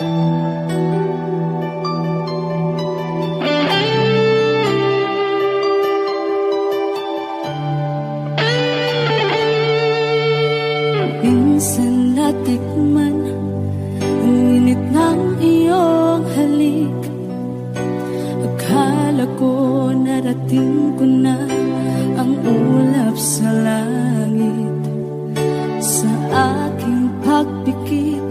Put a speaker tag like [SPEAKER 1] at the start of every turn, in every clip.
[SPEAKER 1] Minsan natikman ang init ng iyong halik. Akala ko narating ko na ang ulap sa langit. Sa aking pagpikit,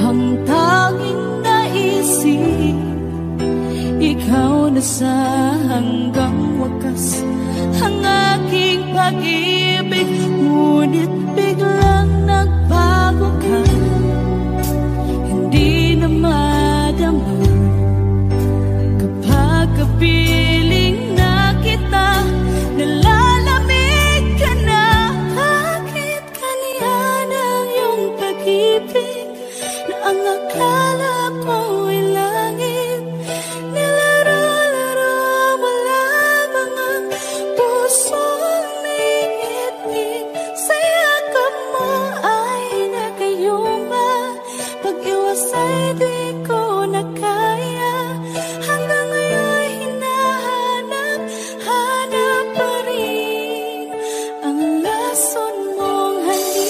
[SPEAKER 1] ang tanging naisip, ikaw na sa hanggang wakas ang aking pag-ibig. Ngunit biglang nagbago ka, hindi na madama kapag kapiling na kita. Nalalamig ka na, bakit kaniyan ang iyong pag-ibig na ang akala ko ay langit? Nilaro-laro mo lamang ang pusong niitig. Sa yakap mo ay nagayuma, pag-iwas ay di ko na kaya. Hanggang ngayon hinahanap pa rin ang lason mong halik.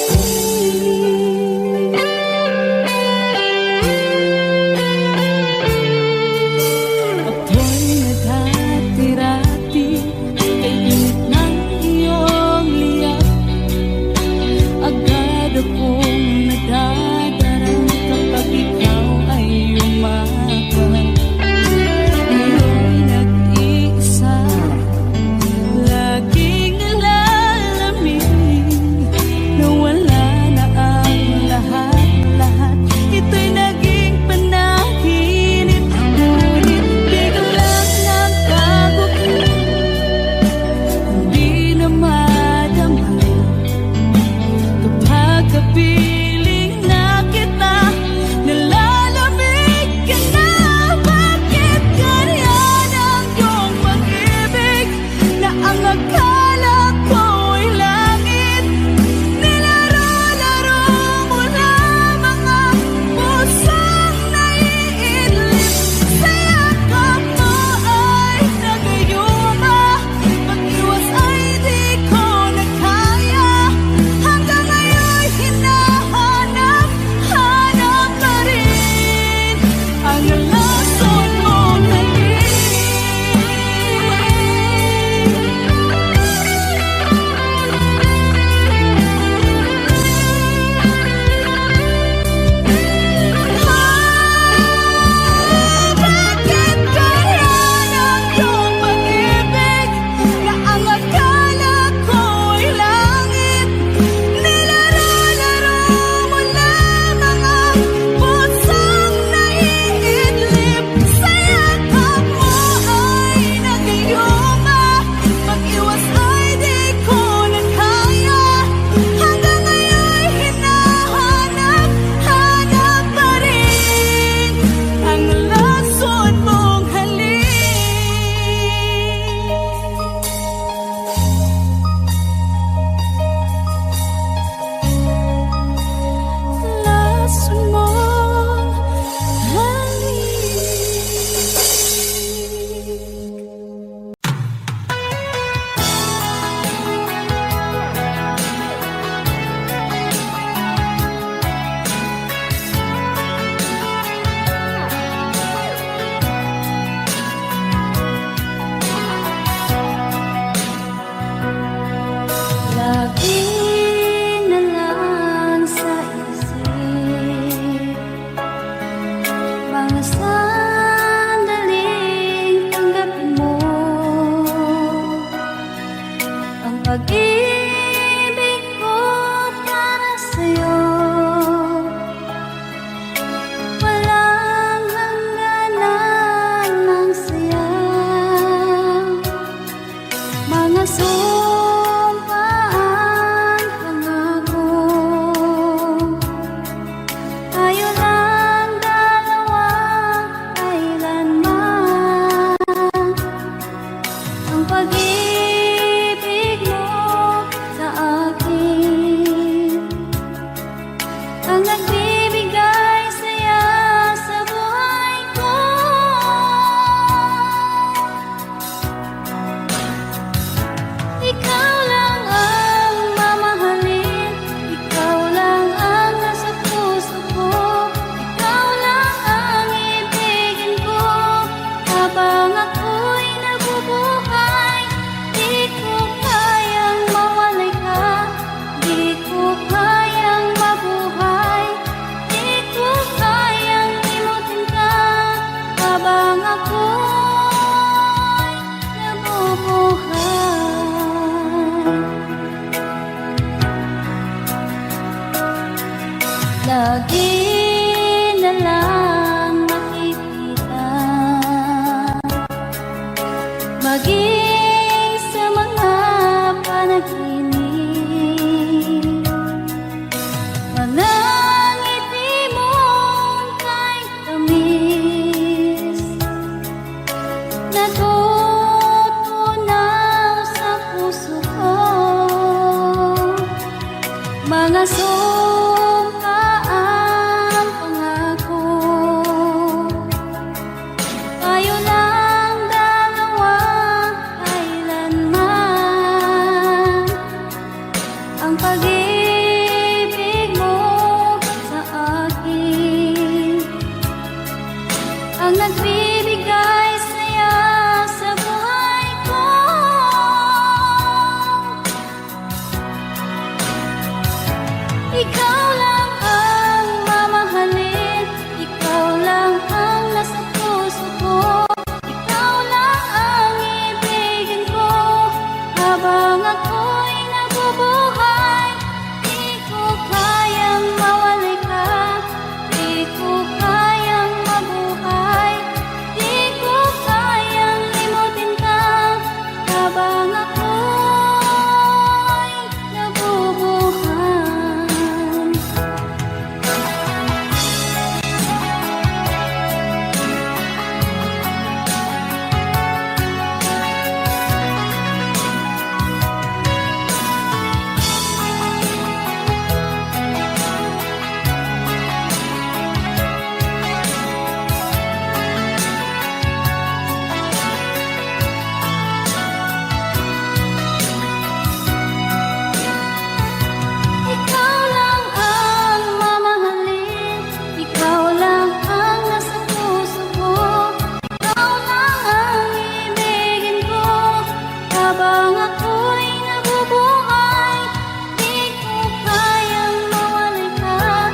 [SPEAKER 1] lagi na lang makikita, maging sa mga panaginip. Mga ngiti mong kahit tamis, natutunaw sa puso ko. Mga sumpa ang pangako, tayo lang dalawa kailanman. Ang pag-ibig mo sa akin ang nagbibigay saya sa buhay ko. Ikaw lang ang mamahalin, ikaw lang ang nasa puso ko, ikaw lang ang ibigin ko habang ako'y nabubuhay. Di ko kayang mawalay ka, di ko kayang mabuhay, di ko kayang limutin ka habang ako'y nabubuhay. Ikaw lang ang mamahalin, ikaw lang ang nasa puso ko, ikaw lang ang ibigin ko habang ako'y nabubuhay. Di ko kayang mawalay ka,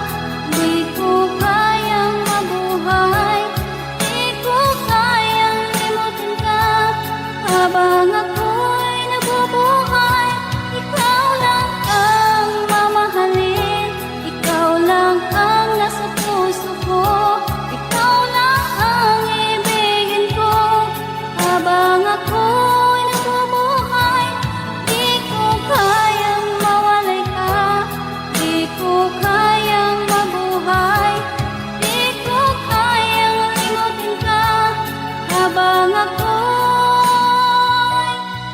[SPEAKER 1] di ko kayang mabuhay, di ko kayang limutin ka habang ako'y nabubuhay. Ikaw lang ang mamahalin, ikaw lang ang nasa puso ko, ikaw lang ang ibigin ko habang ako'y nabubuhay. Di ko kayang mawalay ka, di ko kayang mabuhay, di ko kayang limutin ka habang ako'y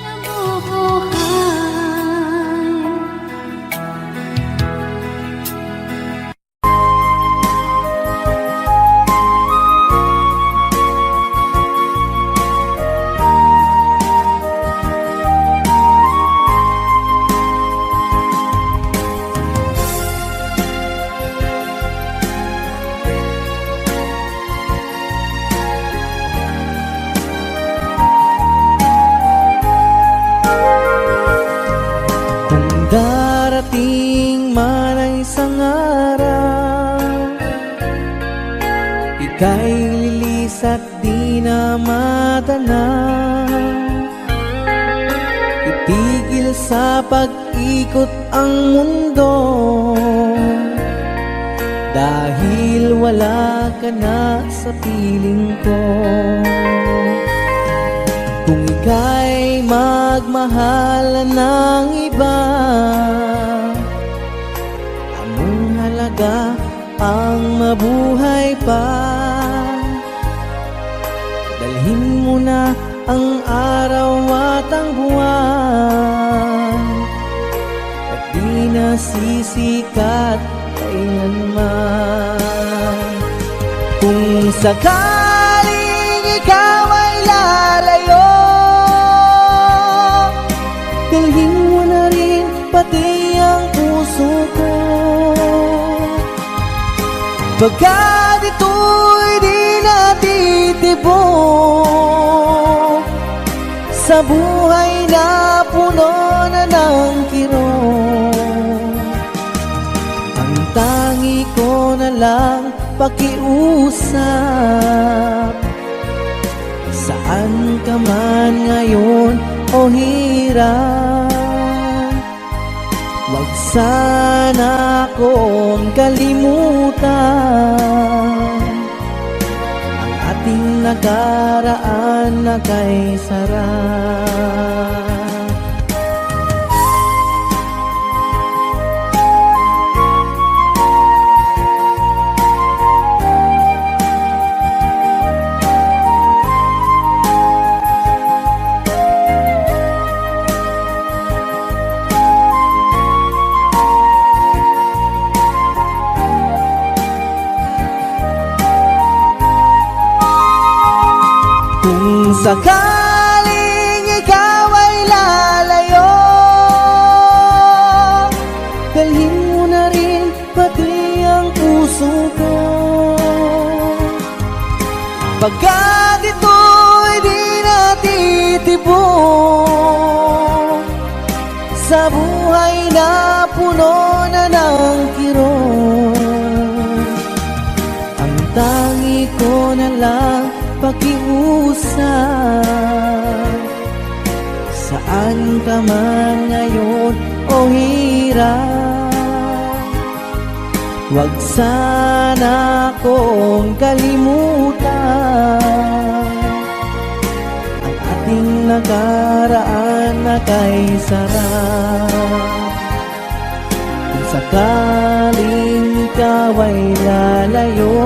[SPEAKER 1] nabubuhay.
[SPEAKER 2] Kung darating man ang isang araw, ika'y lilis at di na matanaw. Itigil sa pag-ikot ang mundo, dahil wala ka na sa piling ko. Kung ika'y magmahal ng iba, anong halaga ang mabuhay pa? Dalhin mo na ang araw at ang buwan, at di na sisikat kailanman. Kung sakaling ikaw ay lalayo, dalhin mo na rin pati ang puso ko. Pagkat ito'y di natitibok sa buhay na puno na ng kirot. Ang tangi ko na lang pakiusap, saan ka man ngayon o hirap, wag sana kong kalimutan ang ating nakaraan na kay sarap. Kung sakaling ikaw ay lalayo, dalhin mo na rin pati ang puso ko. Pagkat ito'y di natitibok sa buhay na puno na ng kirot, ang tangi ko na lang pakiusap. Saan ka man ngayon o hirap, huwag sana akong kalimutan ang ating nakaraan na kay sarap. Kung sakaling ikaw ay lalayo,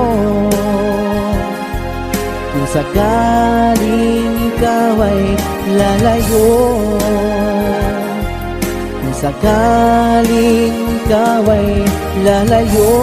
[SPEAKER 2] kung sakaling ikaw ay lalayo, kung sakaling ikaw ay lalayo.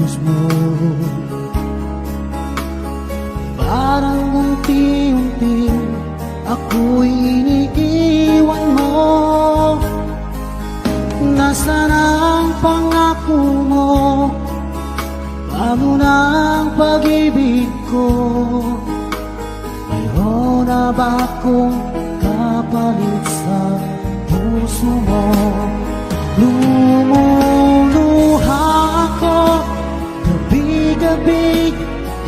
[SPEAKER 2] kilos mo. Parang unti-unti ako'y iniiwan mo. Nasaan ang pangako mo? Paano na ang pag-ibig ko? Mayroon na ba akong kapalit sa puso mo? Lumuluha ako gabi-gabi,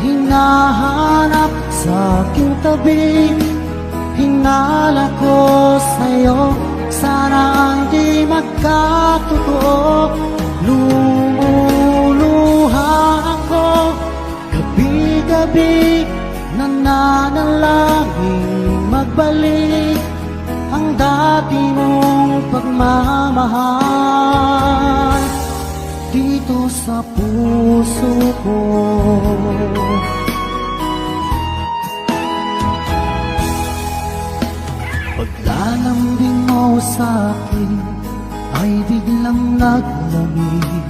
[SPEAKER 2] hinahanap sa aking tabi. Hinala ko sa'yo, sana hindi magkatotoo. Lumuluha ako gabi-gabi, nananalangin magbalik ang dati mong pagmamahal dito sa puso ko. Paglalambing mo sa'kin ay biglang naglamig.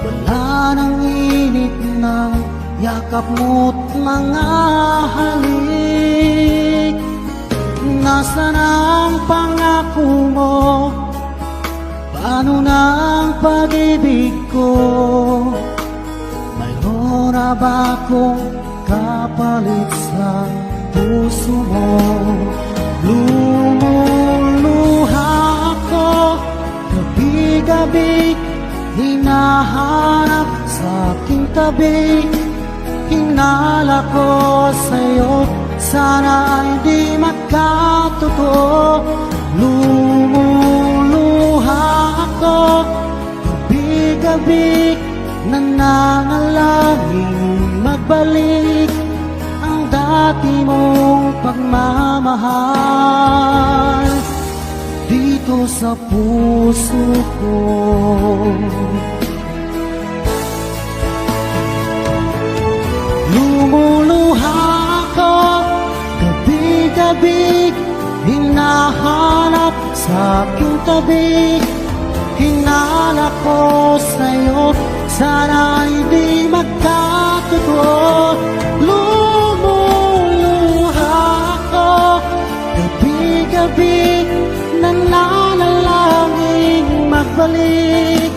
[SPEAKER 2] Wala nang init ng yakap mo't mga halik. Nasaan ang pangako mo? Paano na ang pag-ibig ko? Mayroon na ba akong kapalit sa puso mo? Lumuluha ako gabi-gabi, hinahanap sa aking tabi. Hinala ko sa'yo, sana hindi magkatotoo. Lumuluha ako gabi-gabi, nananalangin magbalik ang dati mong pagmamahal dito sa puso ko. Lumuluha ako gabi-gabi, hinahanap sa aking tabi. Hinala ko sa'yo, sana hindi magkatotoo. Lumuluha ako gabi-gabi, nananalangin magbalik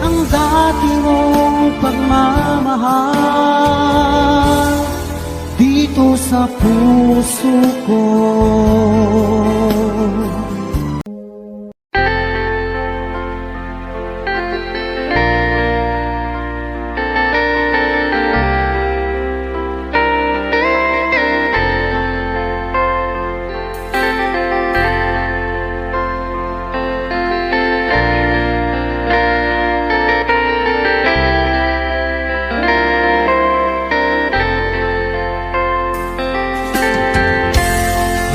[SPEAKER 2] ang dati mong pagmamahal dito sa puso ko.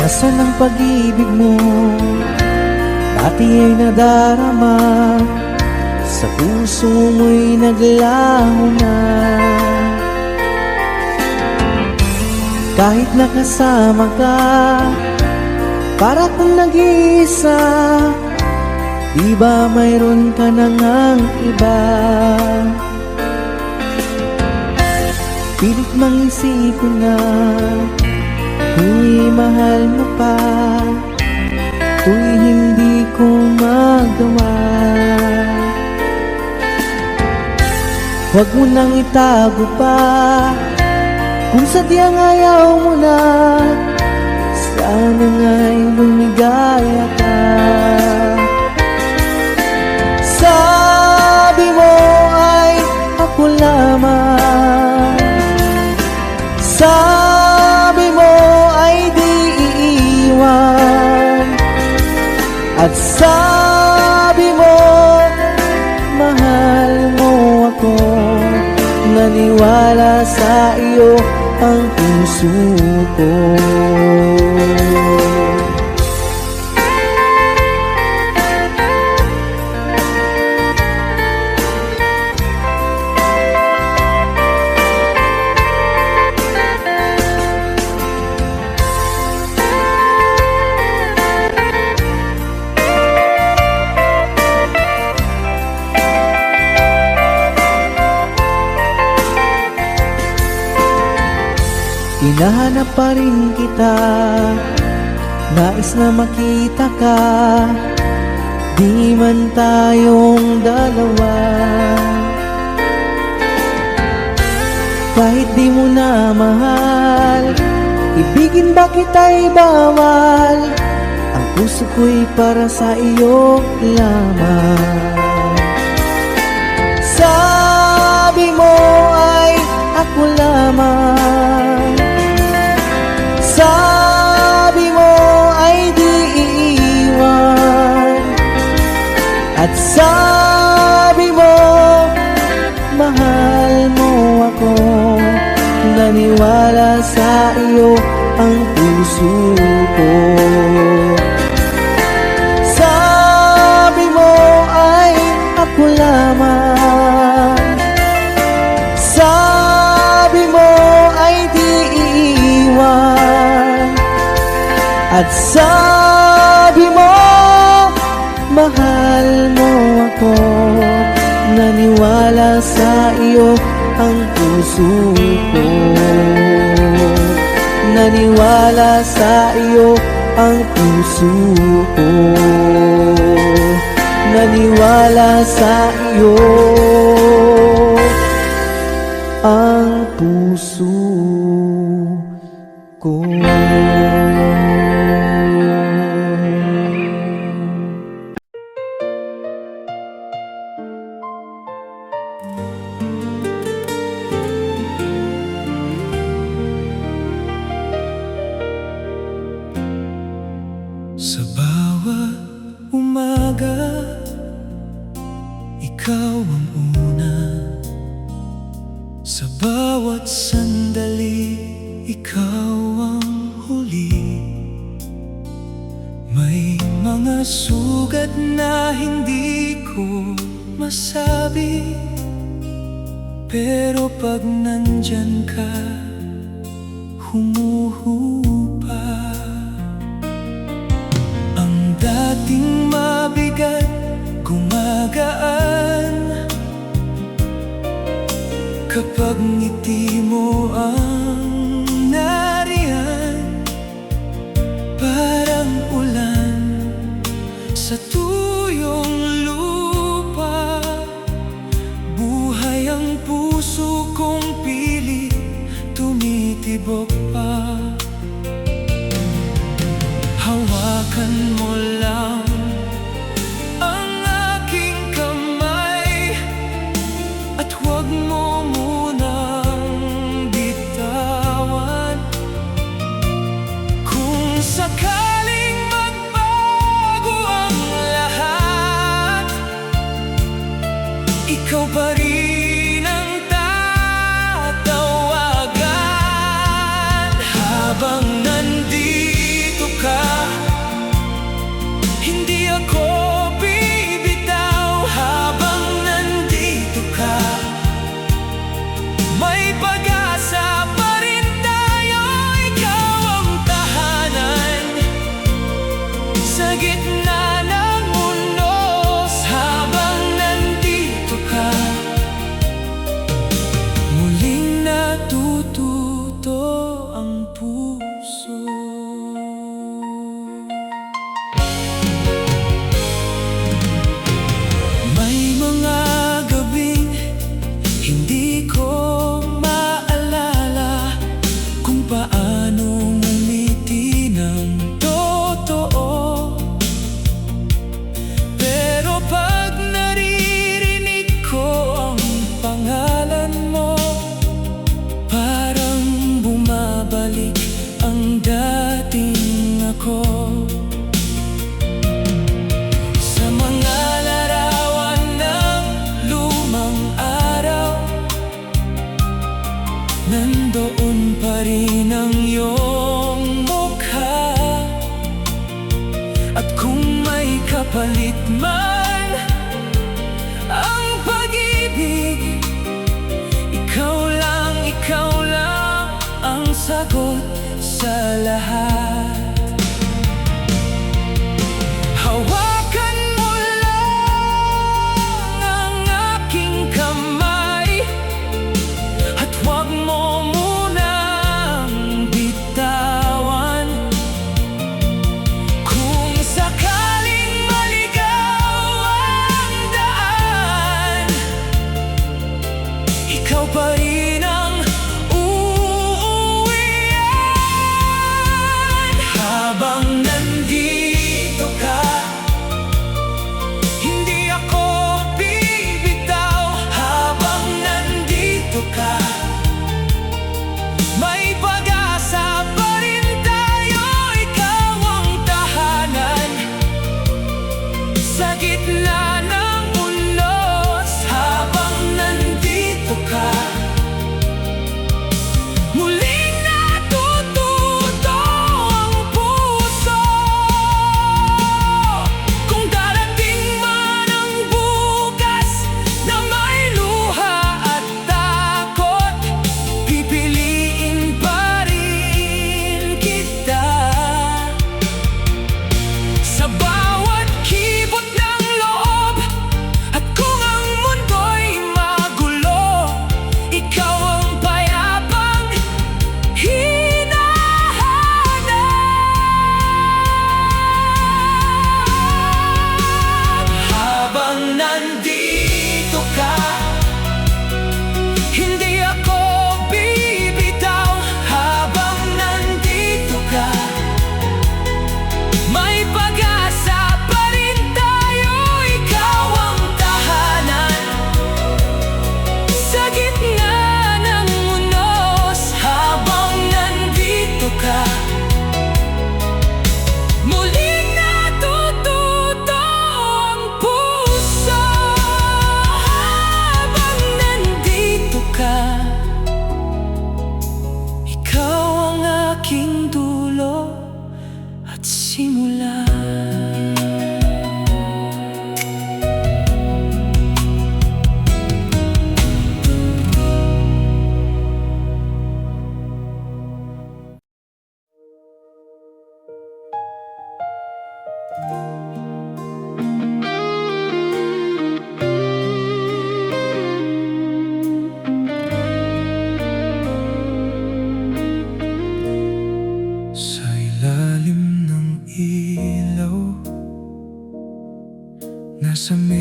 [SPEAKER 2] Nasaan ang pag-ibig mo? Dati ay nadarama, sa puso mo'y naglaho na. Kahit nakasama ka, para kung nag-iisa, di ba mayroon ka na ngang iba? Pilit mang isipin na tuw'y mahal mo pa, tuw'y hindi ko magawa. Huwag mo nang itago pa, kung sadyang ayaw mo na, sana nga'y lumigaya ka. Sabi mo ay ako lamang, sabi mo ay di iiwan, at sabi mo mahal mo ako. Naniwala sa iyo ang puso ko. hinahanap pa rin kita. Nais na makita ka, di man tayong dalawa. Kahit di mo na mahal, ibigin ba kita'y bawal? Ang puso ko'y para sa iyo lamang. Sabi mo ay ako lamang, sabi mo ay di iiwan, at sabi mo mahal mo ako. Naniwala sa iyo ang puso ko. Sabi mo ay ako lamang, sabi mo ay di iiwan, at sabi mo mahal mo ako. Naniwala sa iyo ang puso ko. Naniwala sa iyo ang puso ko. Naniwala sa iyo ang puso ko.
[SPEAKER 3] Sa bawat umaga, ikaw ang una. Sa bawat sandali, ikaw ang huli. May mga sugat na hindi ko masabi, pero pag nandyan ka, humuhupa. Ang dating mabigat, gumagaan kapag ngiti mo ang nariyan. Parang ulan sa tuyong lupa, buhay ang puso kong pilit tumitibok pa. Hawakan mo lang ang aking kamay, at huwag mo munang bitawan. Kung sakaling magbago ang lahat, ikaw pa rin ang tatawagan. Habang nandito ka, hindi ako bibitaw. Habang nandito ka, may pag-asa pa rin tayo. Ikaw ang tahanan sa gitna ng unos. Habang nandito ka, muling natututo ang puso. May mga gabing hindi ko maalala kung paano ngumiti ng totoo, pero pag naririnig ko ang pangalan mo, parang bumabalik ang dating ako. Sa mga larawan ng lumang araw, nandoon pa rin ang iyong mukha. At kung may kapalit man ang pag-ibig, ikaw lang ang sagot sa lahat. Hawakan mo lang ang aking kamay, at huwag mo munang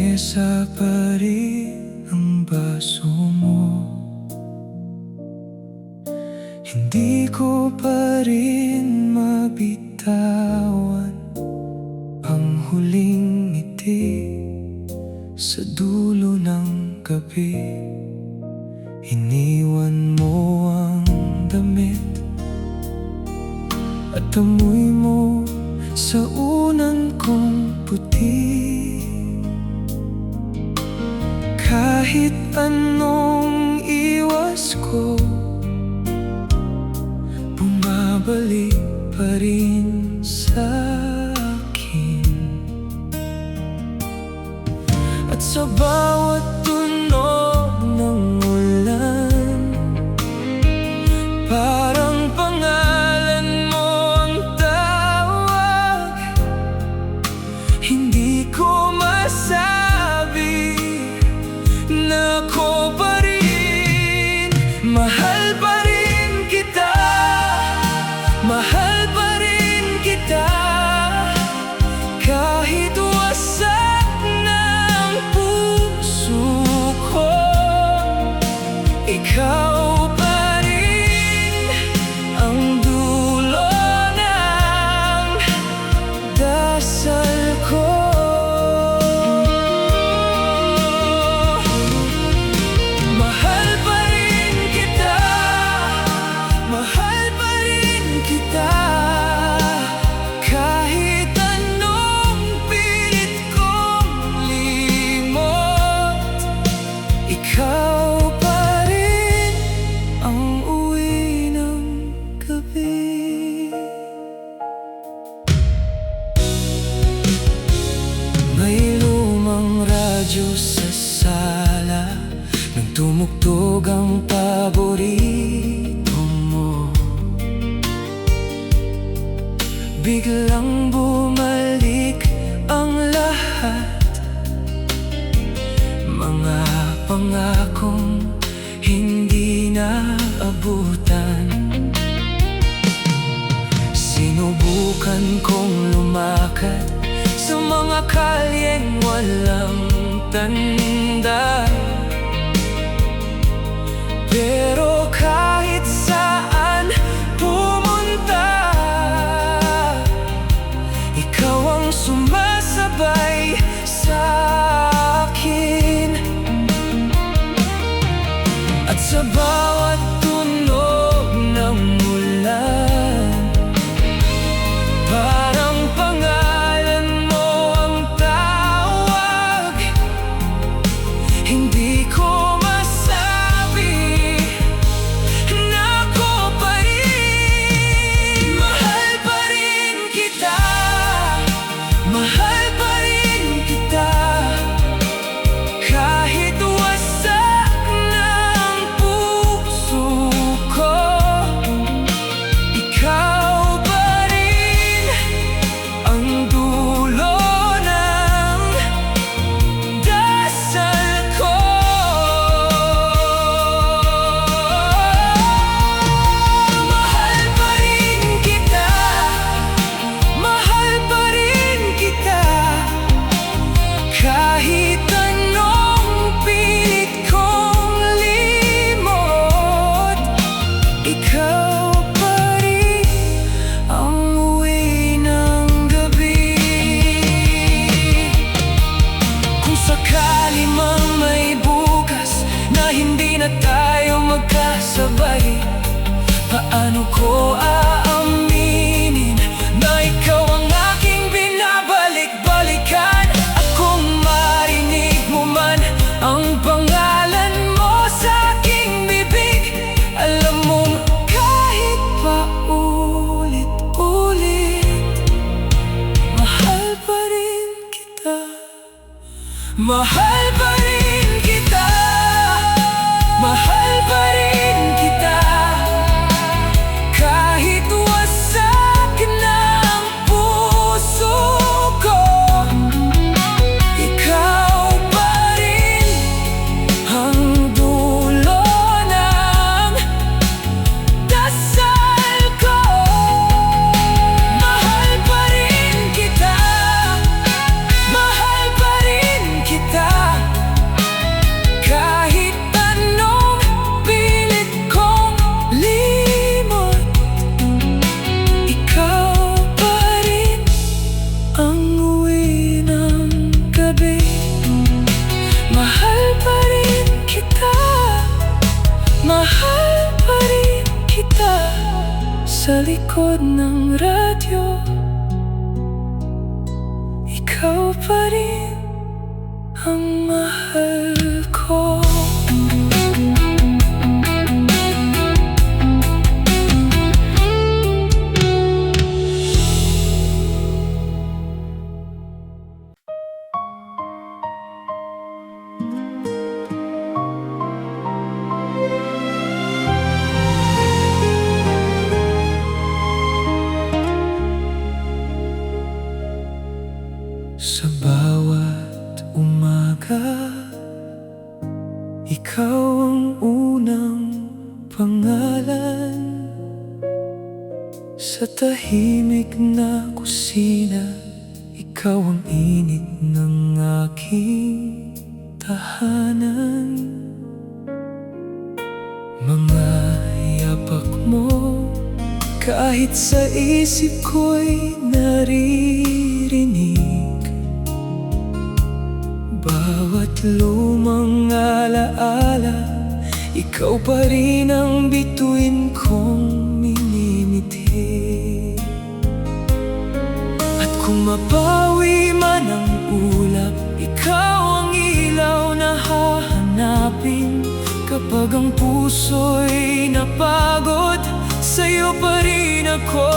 [SPEAKER 3] lamesa pa rin ang baso mo. Hindi ko pa rin mabitawan ang huling ngiti sa dulo ng gabi. Iniwan mo ang damit at amoy mo sa unan kong puti. Kahit anong iwas ko, bumabalik pa rin sa akin. At sa bawat tunog ng ulan, parang pangalan mo ang tawag. Hindi ko masabi na ako pa rin. Mahal pa rin kita, mahal pa rin kita. Kahit wasak na ang puso ko, ikaw pa rin ang dulo ng dasal ko. Mahal pa rin kita, mahal pa rin kita. Kahit anong pilit kong limot, ikaw pa rin ang uwi ng gabi. May lumang radyo sa sala, nang tumugtog ang paborito mo. Biglang bumalik ang lahat, mga pangakong hindi naabutan. Sinubukan kong lumakad sa mga kalyeng walang tanda, pero kahit saan pumunta, ikaw ang sumasabay sa akin. At sa bawat tunog ng ulan, parang pangalan mo ang tawag. Hindi ko masabi na ako pa rin. Mahal pa rin kita, mahal pa rin kita. Kahit wasak na ang puso ko, ikaw pa rin ang dulo ng dasal ko. Mahal pa rin kita, mahal pa rin kita. Kahit anong pilit kong limot, ikaw pa rin ang uwi ng gabi. Kung sakali mang may bukas na hindi na tayo magkasabay, paano ko aaminin na ikaw ang aking binabalik-balikan? At kung marinig mo man ang pangalan mo sa aking bibig, alam mong kahit pa ulit-ulit, mahal pa rin kita, mahal pa rin kita, mahal pa rin kita. Kahit wasak na ang puso ko, ikaw pa rin ang dulo ng dasal ko. Mahal pa rin kita, mahal pa rin kita. kita sa likod ng radyo, ikaw pa rin ang mahal ko. Sa bawat umaga, ikaw ang unang pangalan. Sa tahimik na kusina, ikaw ang init ng aking tahanan. Mga yapak mo, kahit sa isip ko'y naririnig. Bawat lumang alaala, ikaw pa rin ang bituin kong minimithi. At kung mapawi man ang ulap, ikaw ang ilaw na hahanapin. Kapag ang puso'y napagod, sa'yo pa rin ako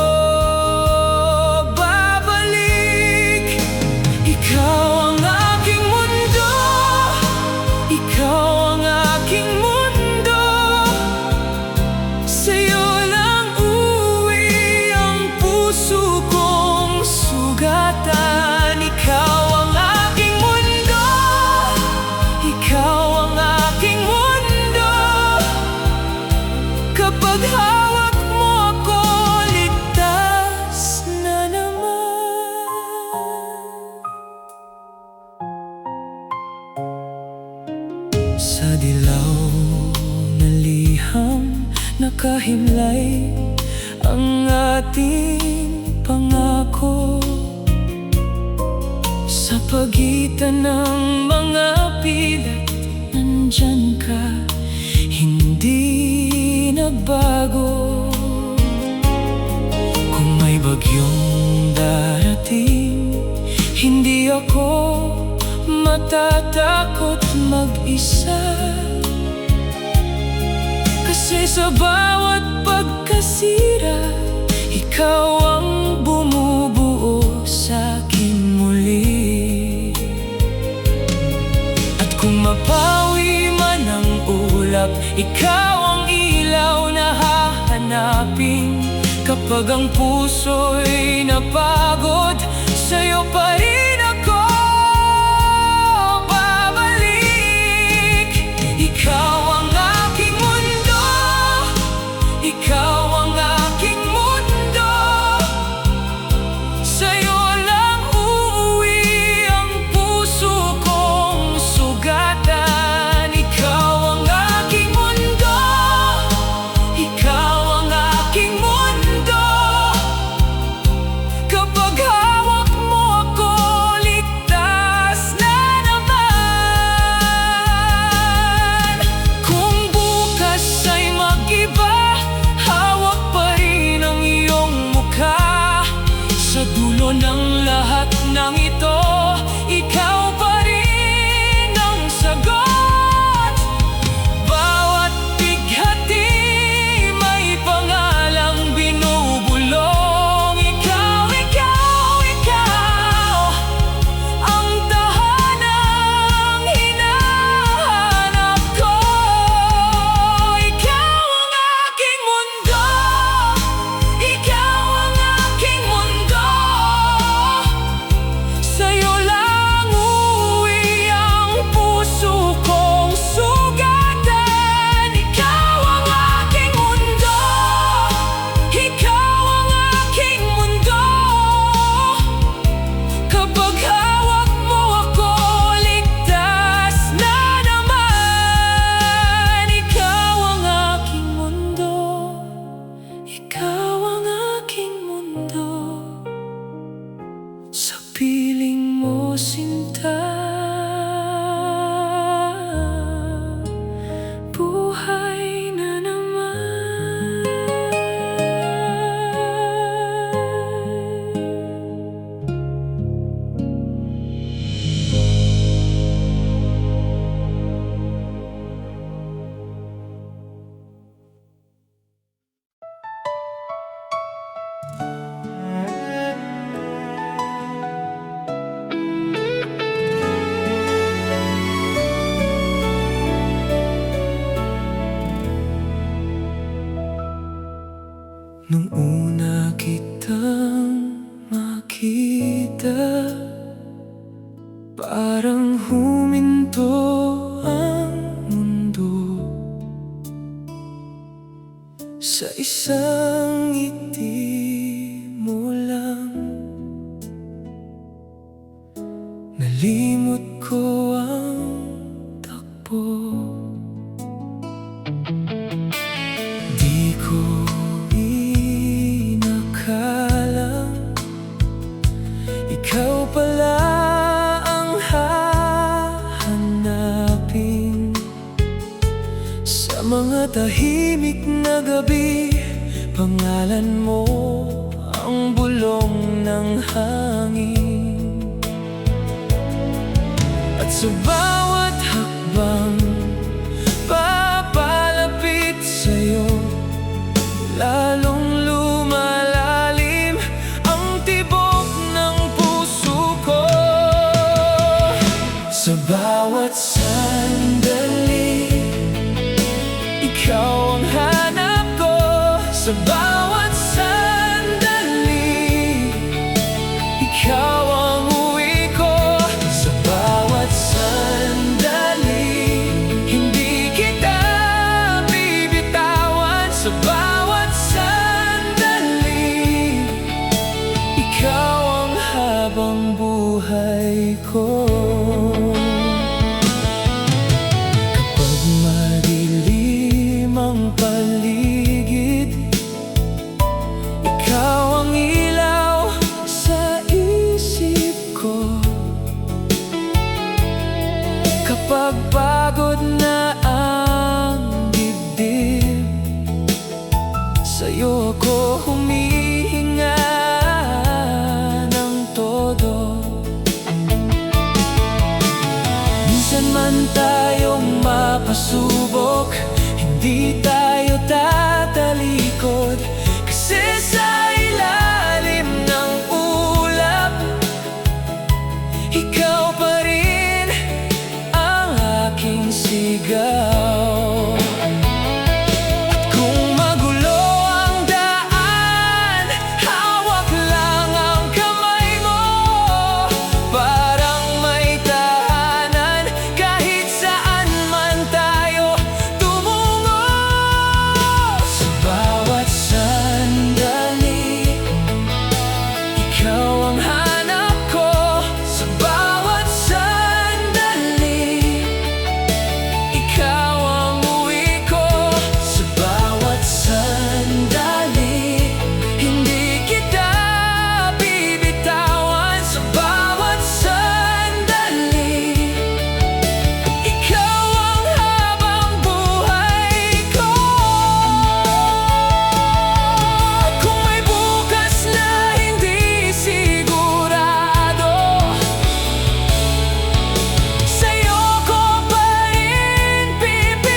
[SPEAKER 3] babalik. Ikaw ang aking mundo, ikaw ang aking mundo. Sa'yo lang uuwi ang puso kong sugatan. Ikaw ang aking mundo, ikaw ang aking mundo. Kapag hawak mo ako, ligtas na naman. Sa dilaw na liham, nakahimlay ang ating pangako. Sa pagitan ng mga pilat, nandyan ka, hindi nagbago. Kung may bagyong darating, hindi ako matatakot mag-isa. Kasi sa bawat pagkasira, ikaw ang bumubuo sa'kin muli. At kung mapawi man ang ulap, ikaw ang ilaw na hahanapin. Kapag ang puso'y napagod, sa'yo pa rin ako babalik. Ikaw ang aking mundo, ikaw ang aking mundo. Sa'yo lang uuwi ang puso kong sugatan. Ikaw ang aking mundo, ikaw ang aking mundo. Kapag hawak mo ako, Nung una kitang makita, parang huminto ang mundo. Sa isang ngiti mo lang, nalimot ko ang takbo. Di ko inakalang ikaw pala ang hahanapin. Sa mga tahimik na gabi, pangalan mo ang bulong ng hangin. At sa bawat hakbang papalapit sa'yo, lalong lumalalim ang tibok ng puso ko. Sa bawat sandali, ikaw ang hanap ko. Sa bawat sandali, ikaw ang uwi ko. Sa bawat sandali, hindi kita bibitawan. Sa bawat sandali, ikaw ang habang buhay ko. Kapag madilim ang paligid, ikaw ang ilaw sa isip ko. Kapag pagod na ang dibdib, sa'yo ako humihinga ng todo. Minsan man tayong mapasubok, hindi tayo tatalikod. Kasi sa ilalim ng ulap, ikaw pa rin ang aking sigaw. At kung magulo ang daan, hawak lang ang kamay mo. Parang may tahanan kahit saan man tayo tumungo. Sa bawat sandali, ikaw ang hanap ko. Sa bawat sandali, ikaw ang uwi ko. Sa bawat sandali, hindi kita bibitawan. Sa bawat sandali, ikaw ang habang buhay ko. Kung may bukas na hindi sigurado, sa'yo ko pa rin pipiliin.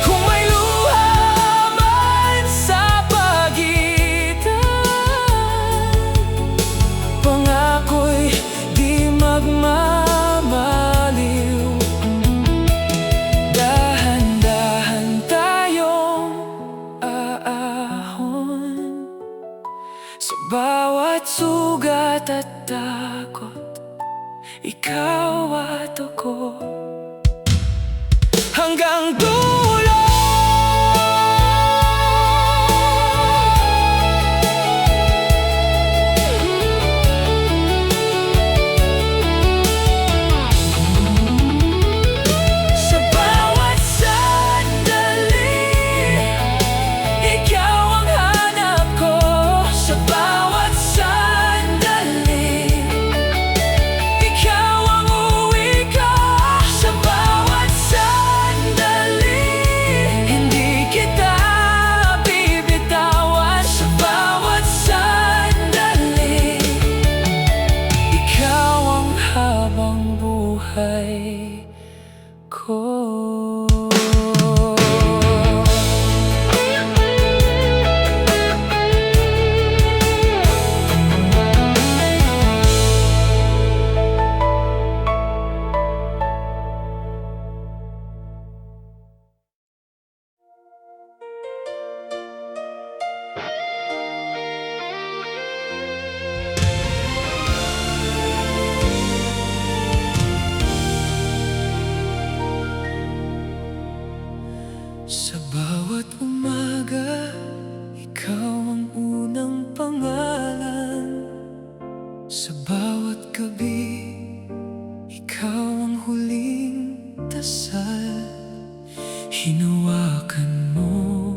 [SPEAKER 3] Kung may luha man sa pagitan, pangako'y di magmamaliw. Dahan-dahan tayong aahon. Sa bawat sugat at takot, ikaw at ako, hanggang dulo. Sa bawat sandali, ikaw ang hanap ko. Sa bawat sandali, ikaw ang uwi ko. Sa bawat sandali, dasal, hinawakan mo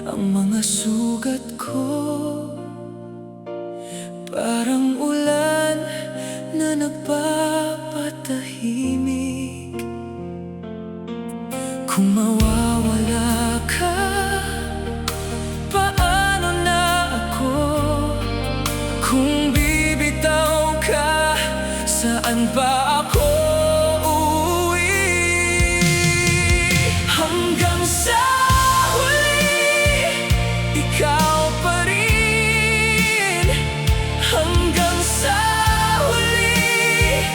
[SPEAKER 3] ang mga sugat ko, parang ulan na nagpapatahimik. Kung mawawala ka, paano na ako? Kung bibitaw ka, saan pa ako uuwi? Hanggang sa huli, ikaw pa rin. Hanggang sa huli,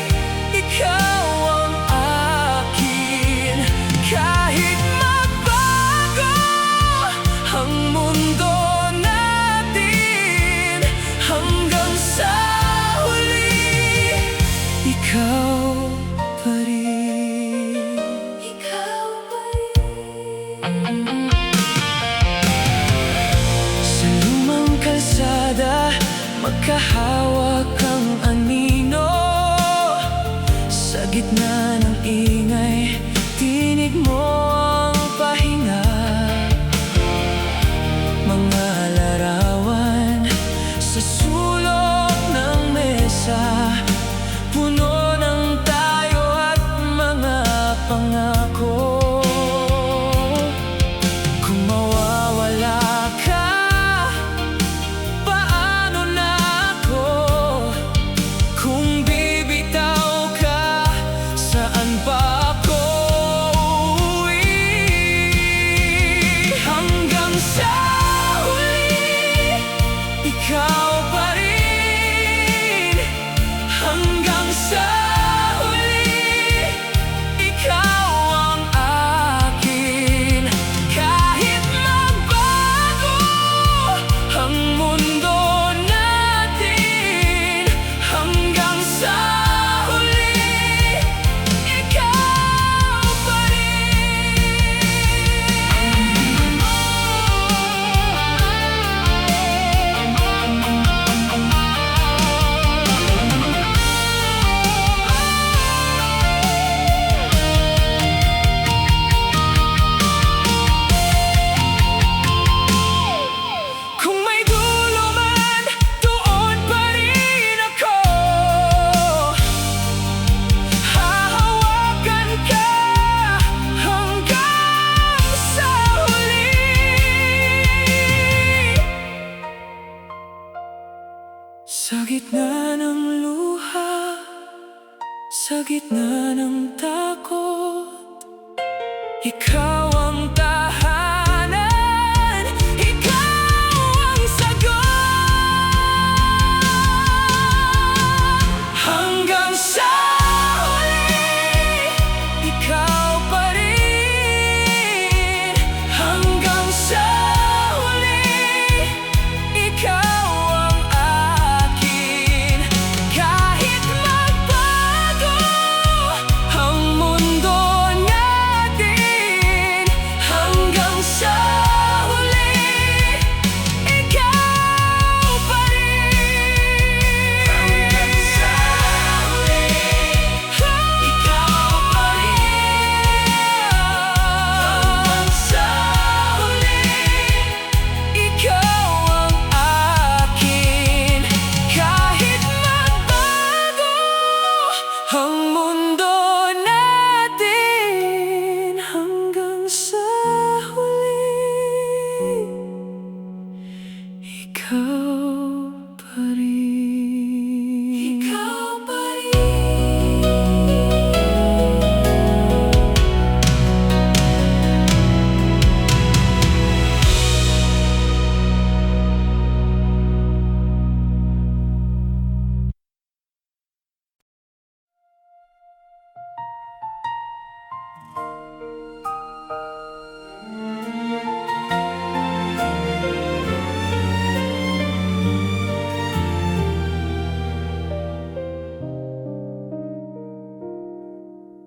[SPEAKER 3] ikaw ang akin. Kahit magbago ang mundo natin, hanggang sa huli, ikaw pa rin. Ikaw pa rin. Sa lumang kalsada, magkahawak ang anino. Sa gitna ng ingay, tinig mo ang pahinga. Mga larawan sa sulok ng mesa, puno ng tayo at mga pangako. Kung mawawala ka, paano na ako? Kung bibitaw ka, saan pa ako uuwi? Hanggang sa huli, ikaw pa rin. Hanggang sa huli, ikaw ang akin. Kahit magbago ang mundo natin, hanggang sa huli, ikaw pa rin. Kung may dulo man, doon pa rin ako. Hahawakan ka hanggang sa huli. Sa gitna ng luha, sa gitna ng takot, ikaw ang tahanan, ikaw ang sagot. Hanggang sa huli, ikaw pa rin. Hanggang sa huli, ikaw ang akin. Kahit magbago ang mundo natin, hanggang sa huli, ikaw pa rin. Hanggang sa huli, ikaw pa rin. Hanggang sa huli, ikaw ang akin. Kahit magbago ang mundo natin, hanggang sa huli, ikaw pa rin. Ikaw pa rin.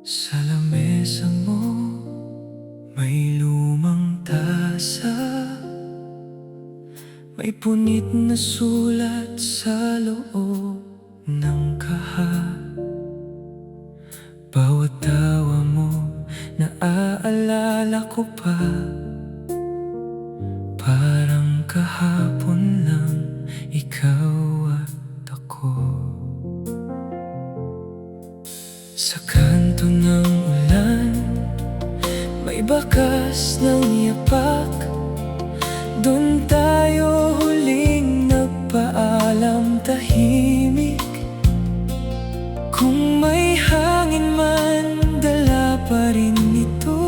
[SPEAKER 3] Sa lamesa mo, may lumang tasa, may punit na sulat sa loob ng kaha. Bawat tawa ko pa, parang kahapon lang ikaw at ako. Sa kanto ng ulan, may bakas ng yapak. Doon tayo huling nagpaalam, tahimik. Kung may hangin man, dala pa rin ito.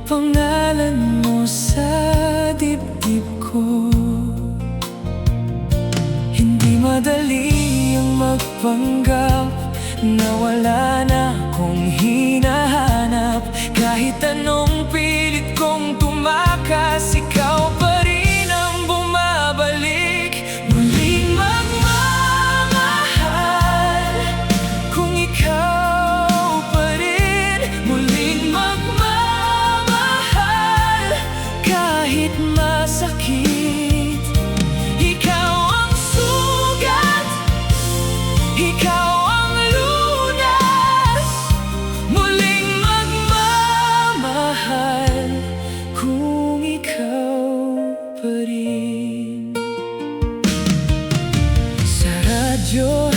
[SPEAKER 3] Pangalan mo sa dibdib ko. Hindi madali ang magpanggap na wala na akong hinahanap. Kahit anong pilit kong tumakas, ikaw pa rin ang bumabalik. Muling magmamahal, kung ikaw pa rin. Muling magmamahal, kahit masakit. Ikaw ang sugat, ikaw ang lunas. Muling magmamahal, kung ikaw pa rin. Sa radyo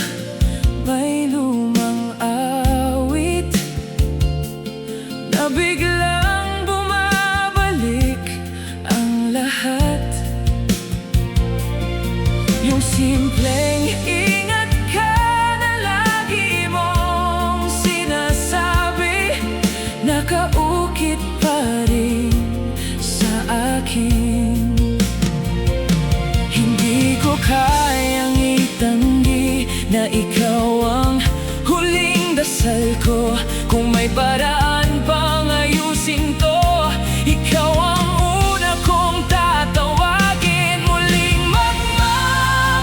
[SPEAKER 3] may lumang awit na biglang bumabalik ang lahat. Yung simpleng ingat ka na lagi mong sinasabi, nakaukit pa rin sa akin. Hindi ko kayang itanggi na ikaw ang huling dasal ko. Kung may paraan pang ayusin to, ikaw ang una kong tatawagin. Muling magmamahal,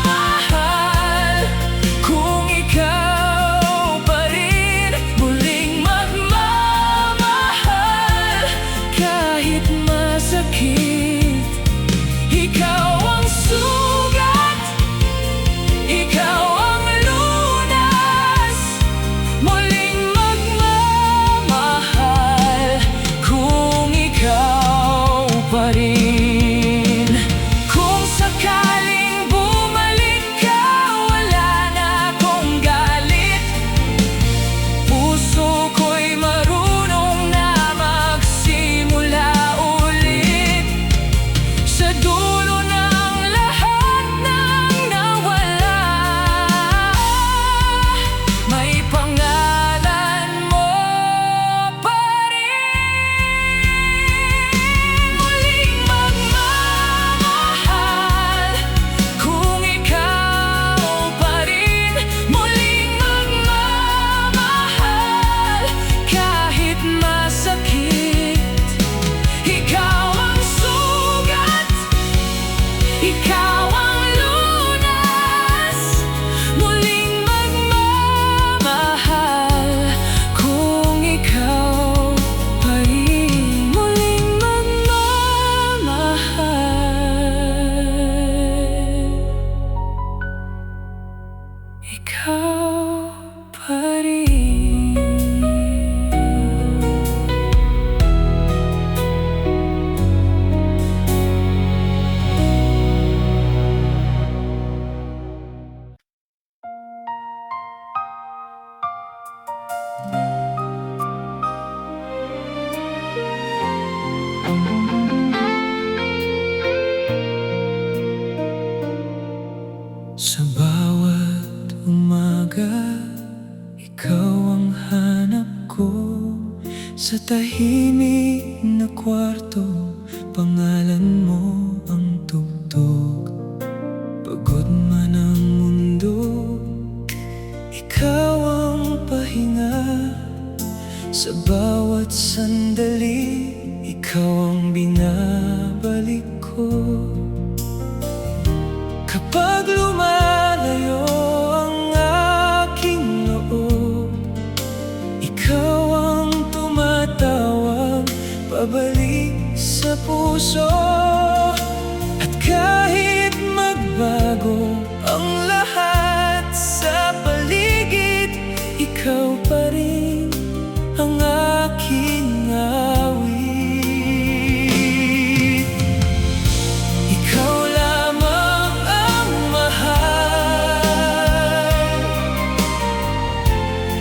[SPEAKER 3] kung ikaw pa rin. Muling magmamahal, kahit masakit. Ikaw ang sugat, ikaw ang lunas. Muling magmamahal, kung ikaw pa rin. Kung sakaling bumalik ka, wala na akong galit. Puso ko'y marunong na magsimula ulit. Sa dulo ng lahat ng nawala, may pangalan mo pa rin. Muling magmamahal, kung ikaw pa rin. Muling magmamahal, kahit masakit. Ikaw ang sugat, ikaw ang lunas. Muling magmamahal, kung ikaw pa rin. Muling magmamahal, ikaw pa rin. Sa bawat umaga, ikaw ang hanap ko. Sa tahimik na kwarto, pangalan mo ang tugtog. Pagod man ang mundo, ikaw ang pahinga. Sa bawat sandali, ikaw ang binabalik ko. Kapag lumalayo ang aking loob, ikaw ang tumatawag pabalik sa puso. At kahit magbago ang lahat sa paligid, ikaw pa rin ang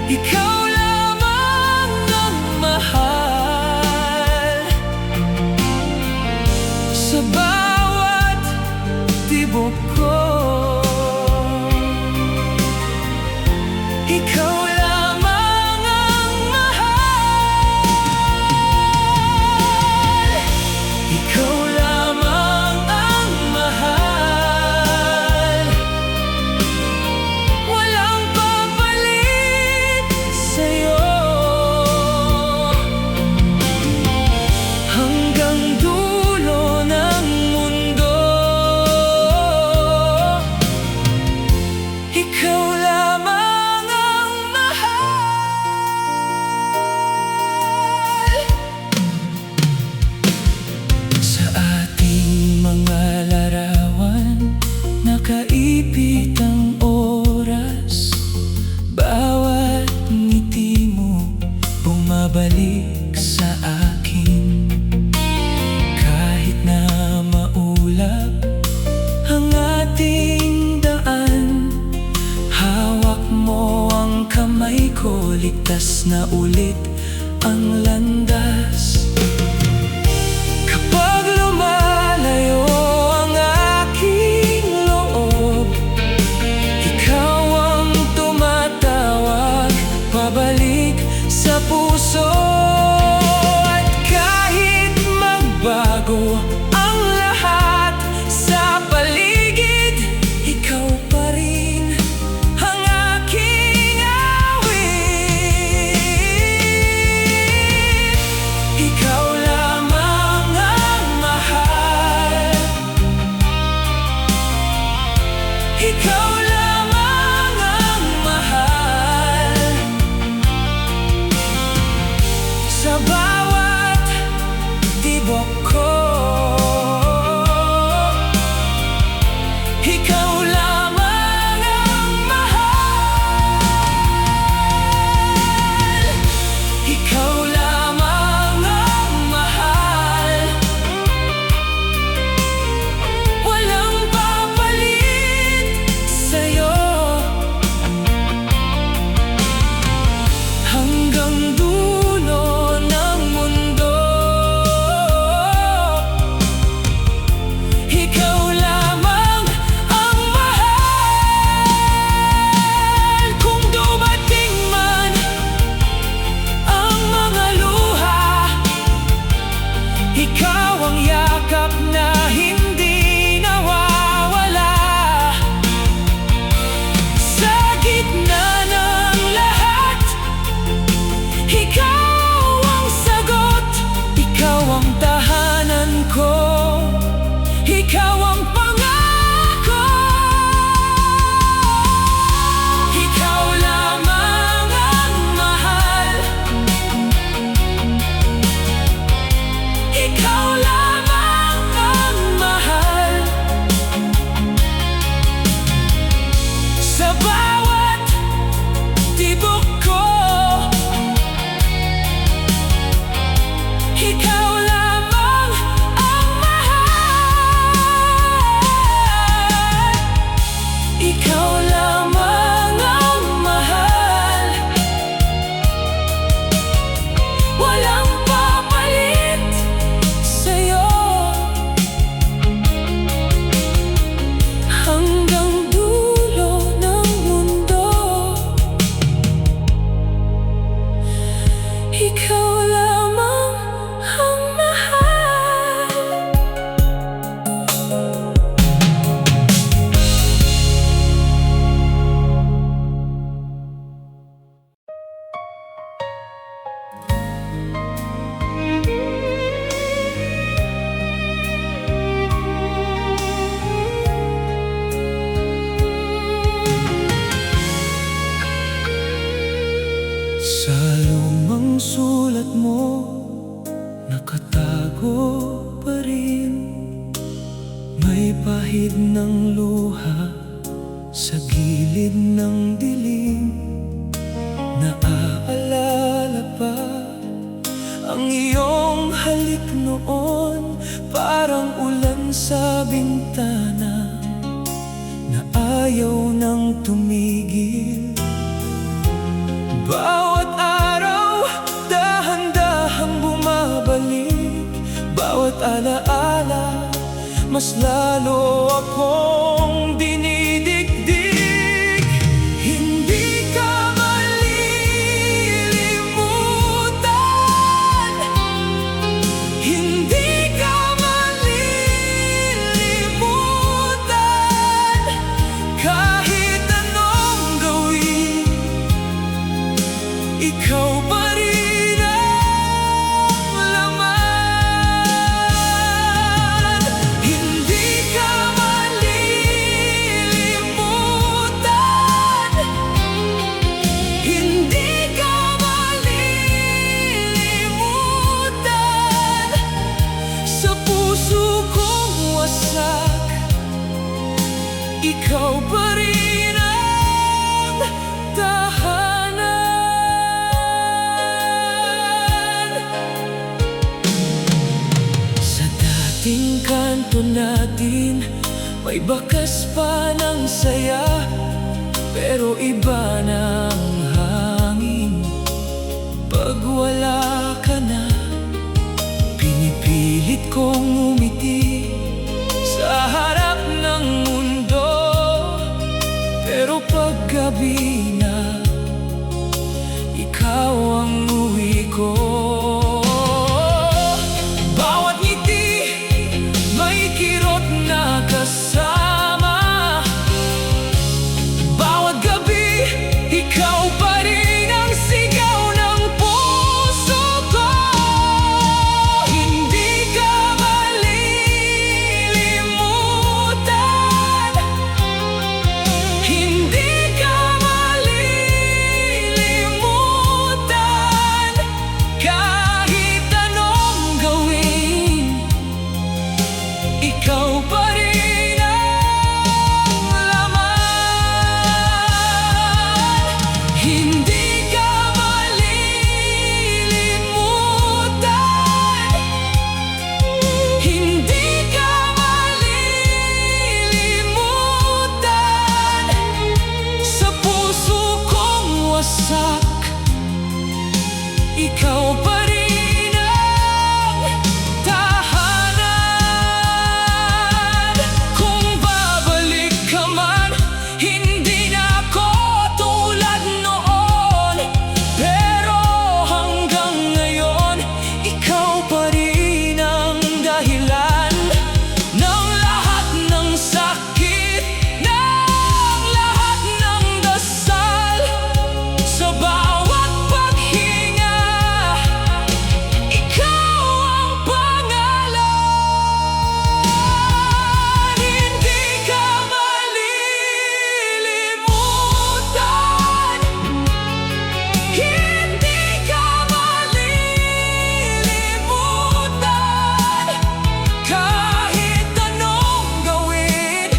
[SPEAKER 3] ikaw lamang ang mahal. Sa bawat tibok ko, ikaw lamang ang mahal. Ikaw lamang ang mahal. Walang papalit sa'yo. Hanggang dulo ng mundo, ikaw lamang ang mahal. Sa ating mga larawan, nakaipit ang oras. Bawat ngiti mo bumabalik sa akin. Kahit na maulap ang ating daan, hawak mo ang kamay ko, ligtas na ulit ang landas. Kapag lumalayo ang aking loob, ikaw ang tumatawag pabalik sa puso. At kahit magbago ang lahat sa paligid, ikaw pa rin ang aking awit. Ikaw lamang ang mahal. Ikaw lamang ang mahal. Sa bawat tibok ko, ikaw lamang ang mahal. Ikaw lamang ang mahal. Walang papalit sa'yo. Hanggang dulo ng mundo, ikaw lamang ang mahal. Kung dumating man ang mga luha, ikaw ang yakap na hindi nawawala. Sa gitna ng lahat, ikaw ang sagot. Ikaw ang tahanan ko. Ikaw ang pangako. Ikaw lamang ang mahal. Ikaw lamang ang mahal. Sa bawat tibok ko, ikaw lamang ang mahal. Ikaw lamang ang mahal. Walang papalit sa'yo. Hanggang dulo ng mundo, ikaw lamang ang mahal. Sa lumang sulat mo, nakatago pa rin. May pahid ng luha sa gilid ng dilim. Naaalala pa ang iyong halik noon, parang ulan sa bintana na ayaw nang tumigil. mas lalo akong dinidikdik. Hindi ka malilimutan, hindi ka malilimutan. Kahit anong gawin, ikaw pa rin ang laman. Hindi ka malilimutan, hindi ka malilimutan. Sa puso kong wasak, ikaw pa rin ang tahanan. Sa dating kanto natin, may bakas pa ng saya, pero iba ng hangin pag wala ka na. Pinipilit kong umiti sa harap ng mundo, pero pag gabi na, ikaw ang uwi ko. Bawat ngiti, may kirot na kasama. Bawat gabi, ikaw pa rin ang sigaw ng puso ko. Hindi ka malilimutan, hindi ka malilimutan. Kahit anong gawin, ikaw pa rin ang laman. Hindi ka malilimutan, hindi ka malilimutan. Sa puso kong wasak, ikaw pa rin ang tahanan. Kung babalik ka man, hindi na ako tulad noon, pero hanggang ngayon, ikaw pa rin ang dahilan ng lahat ng sakit, ng lahat ng dasal. Sa bawat paghinga, ikaw ang pangalan. Hindi ka malilimutan, hindi ka malilimutan. Kahit anong gawin,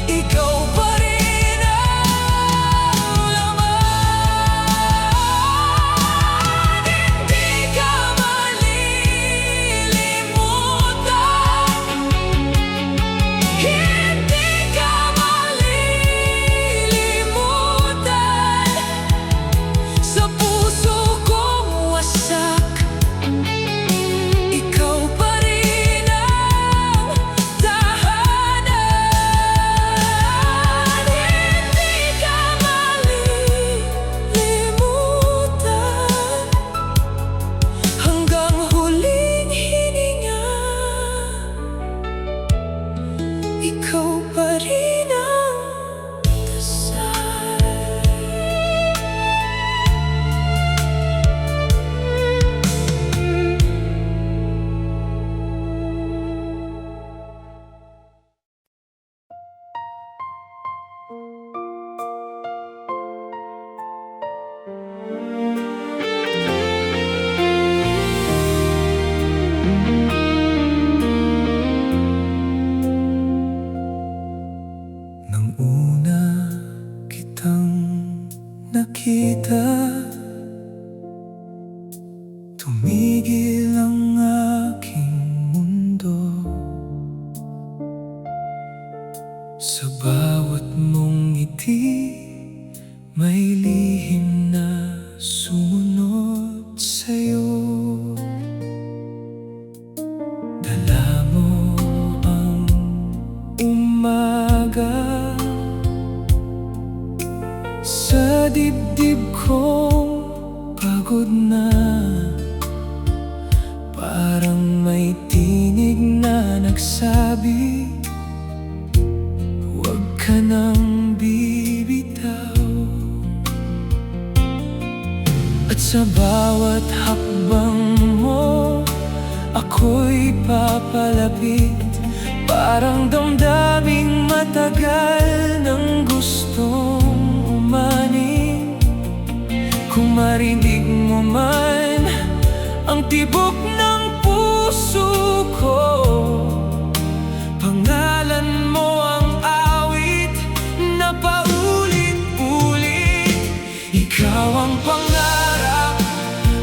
[SPEAKER 3] ikaw pa rin ang laman. Hindi ka malilimutan, hindi ka malilimutan. Sa puso kong wasak, ikaw pa rin ang tahanan. Hindi ka malilimutan, hanggang huling hininga, ikaw pa rin ang dasal. Nang una kitang nakita, tumigil ang aking mundo. Sa bawat mong ngiti, may lihim na sumunod sa'yo. Dala mo Sa dibdib kong pagod na, parang may tinig na nagsabi, huwag ka nang bibitaw. At sa bawat hakbang mo, ako'y papalapit, parang damdaming matagal ng gustong umanin. Kung marinig mo man ang tibok ng puso ko, pangalan mo ang awit na paulit-ulit. Ikaw ang pangarap,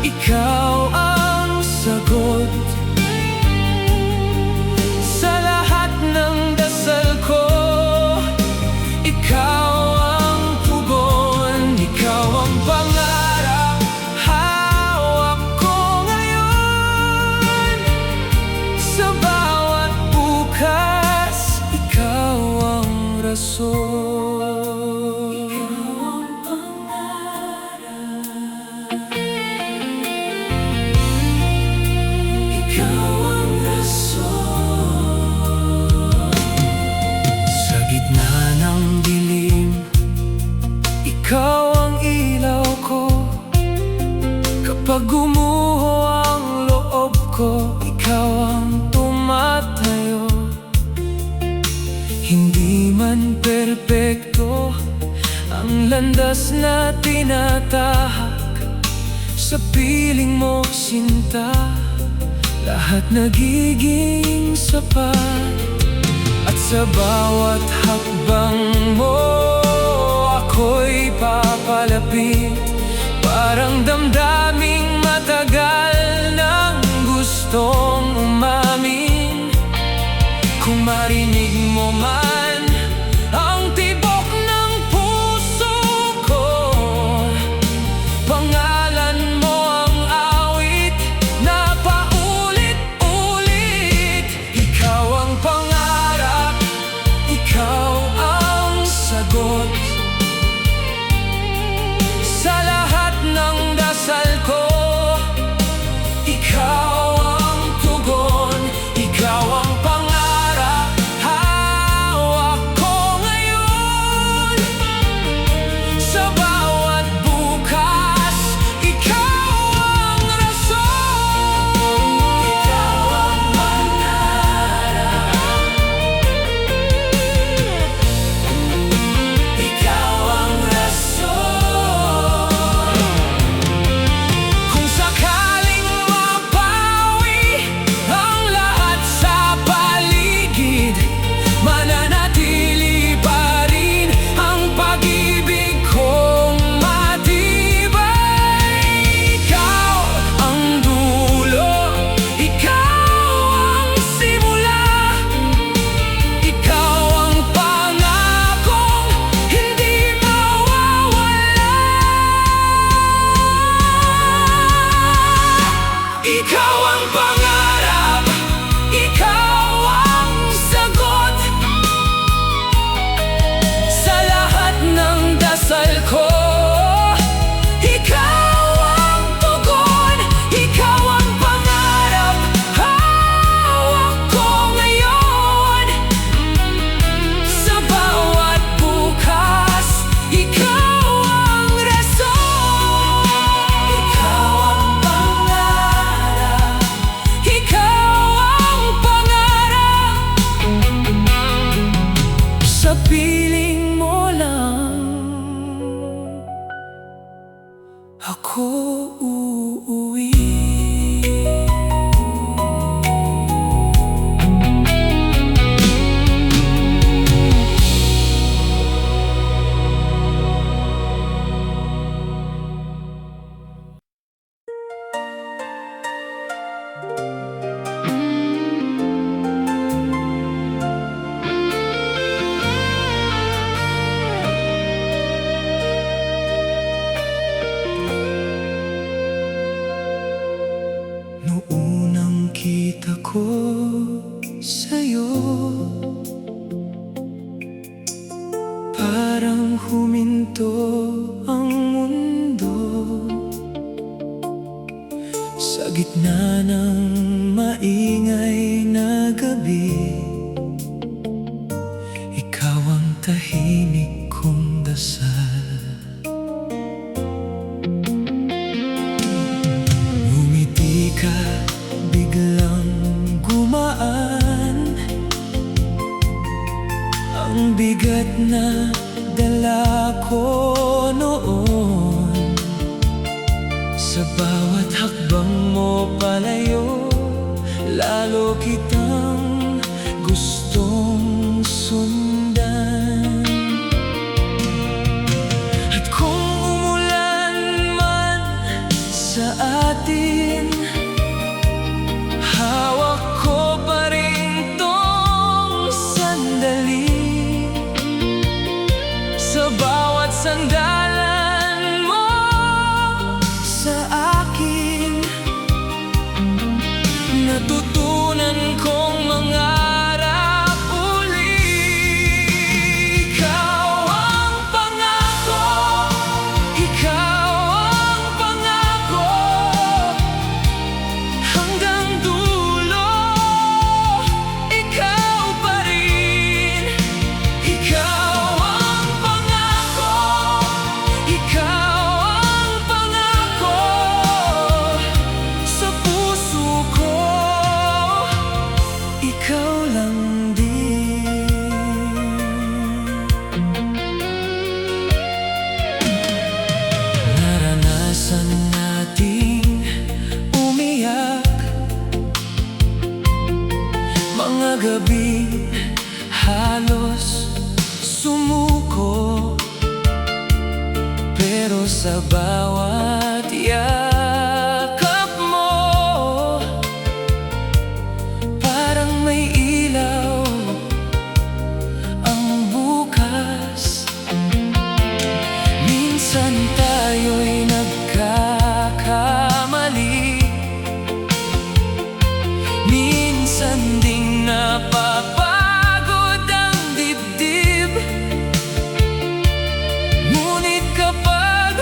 [SPEAKER 3] ikaw ang sagot sa lahat ng dasal ko. Ikaw ang tugon, ikaw ang pangarap, hawak ko ngayon. Sa bawat bukas, ikaw ang rason. Ikaw ang pangarap, ikaw ang rason. Sa gitna ng dilim, ikaw ang ilaw ko. Kapag gumuho ang loob ko, ikaw ang tumatayo. Hindi man perpekto ang landas na tinatahak, sa piling mo sinta, lahat nagiging sapat. At sa bawat hakbang mo, ako'y papalapit, parang damdaming matagal ng gustong umamin. Kung marinig mo man ang tibok ng puso ko, pangalan mo ang awit na paulit-ulit. Ikaw ang pangarap, ikaw ang sagot sa lahat ng dasal Parang huminto ang mundo sa gitna ng maingay na gabi. Ikaw ang tahimik kong dasal. Ngumiti ka, biglang gumaan ang bigat na dala ko noon. Sa bawat hakbang mo palayo, lalo kitang gustong sundan. At kung umulan man sa atin, hawak ko pa rin tong sandali. Sa bawat sandalan mo sa akin, natutunan kong mangarap uli. Ikaw ang pangako, ikaw ang pangako, hanggang dulo, ikaw pa rin. Ikaw ang pangako, ikaw ang pangako, sa puso ko, ikaw lang din. Naranasan nating umiyak, mga gabi halos sumuko, pero sa bawat yakap mo, parang may ilaw ang bukas. Minsan tayo'y nagkakamali, minsan ding napapagod ang dibdib. Ngunit kapag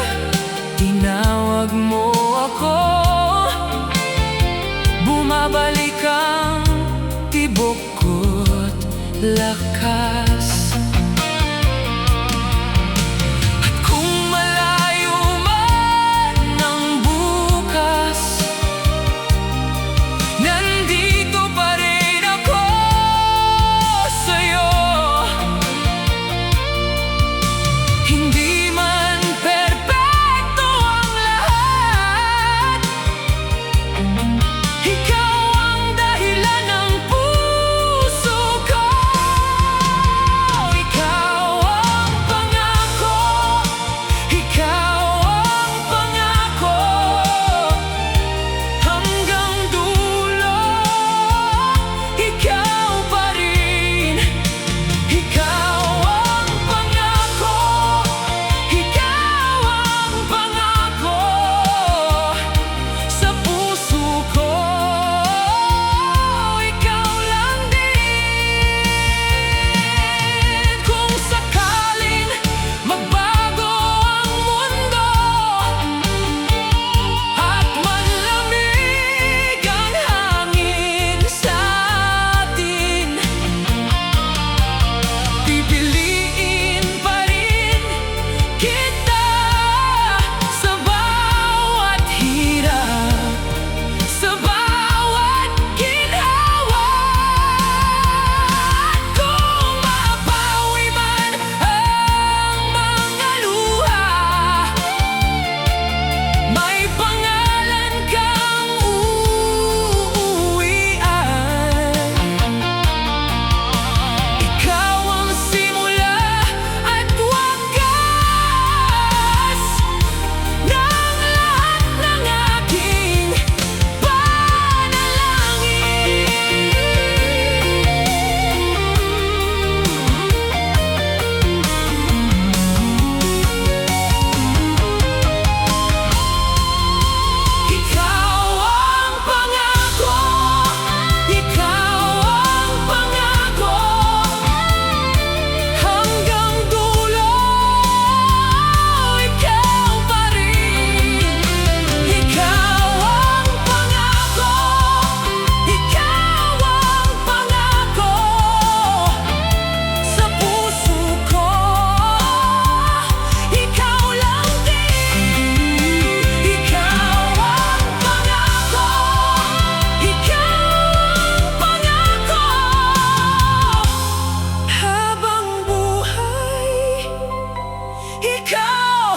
[SPEAKER 3] ikaw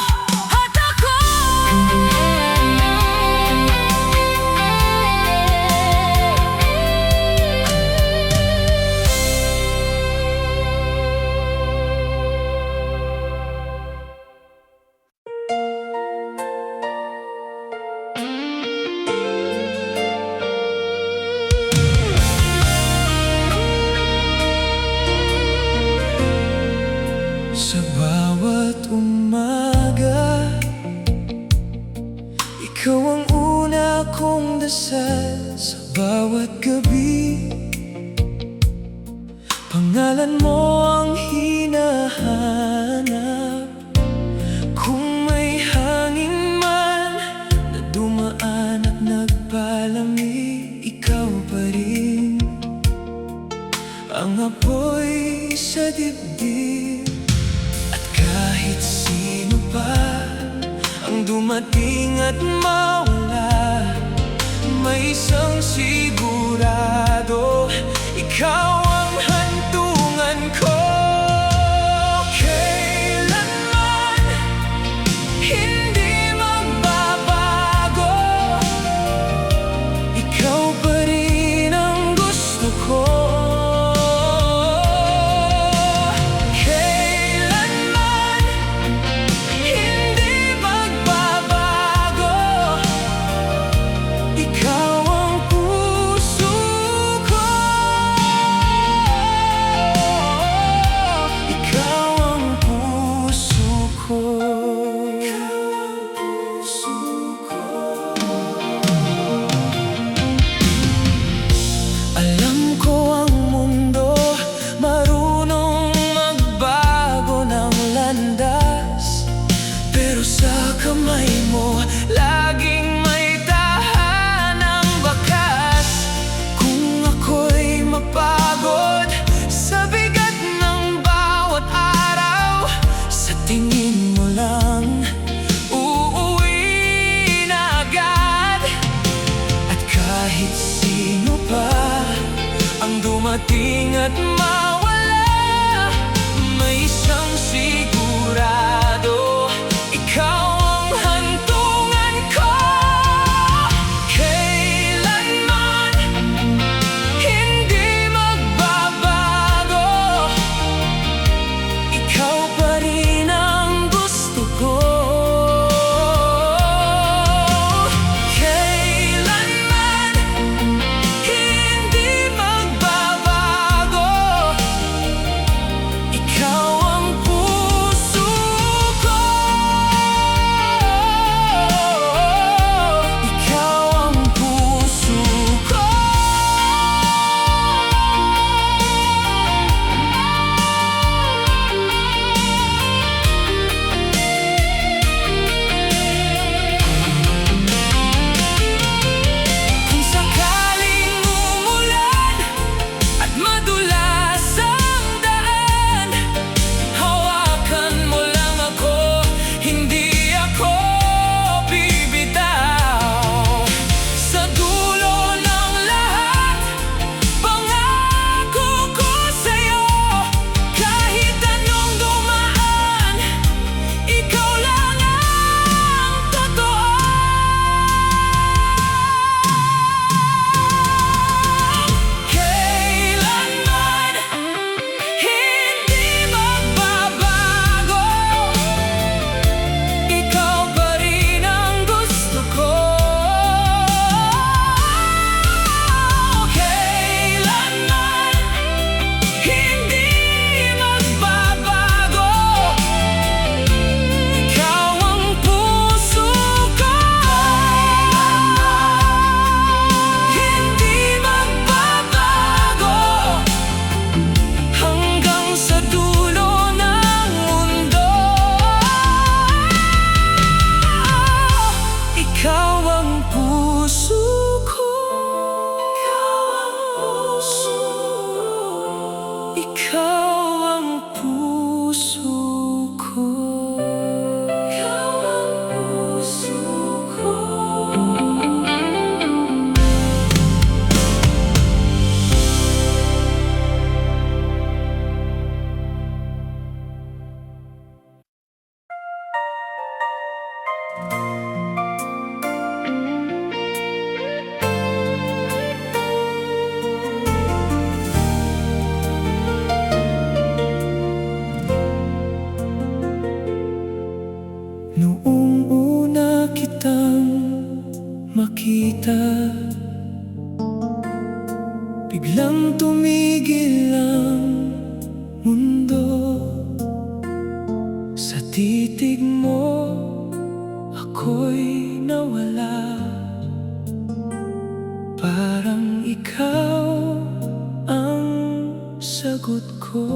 [SPEAKER 3] at ako. Sa bawat umaga, ikaw ang una kong dasal. Sa bawat gabi, pangalan mo ang hinahanap. Kung may hangin man na dumaan at nagpalamig, ikaw pa rin ang apoy sa dibdib. Kahit sino pa ang dumating at mawala, may isang sigurado, ikaw ang hantungan ko. Kailanman hindi magbabago, ikaw pa rin ang gusto ko. Alam ko ang mundo marunong magbago ng landas, pero sa kamay mo laging may tahanang bakas. Kung ako'y mapagod sa bigat ng bawat araw, sa tingin mo lang uuwi na agad. At kahit sino pa ang dumating at mawala, may isang sigurado, ikaw ang hantungan ko. Kailanman hindi magbabago, ikaw pa rin ang gusto ko. Kailanman hindi magbabago, Noong una kitang makita, biglang tumigil ang mundo. Sa titig mo, ako'y nawala. Parang ikaw ang sagot ko.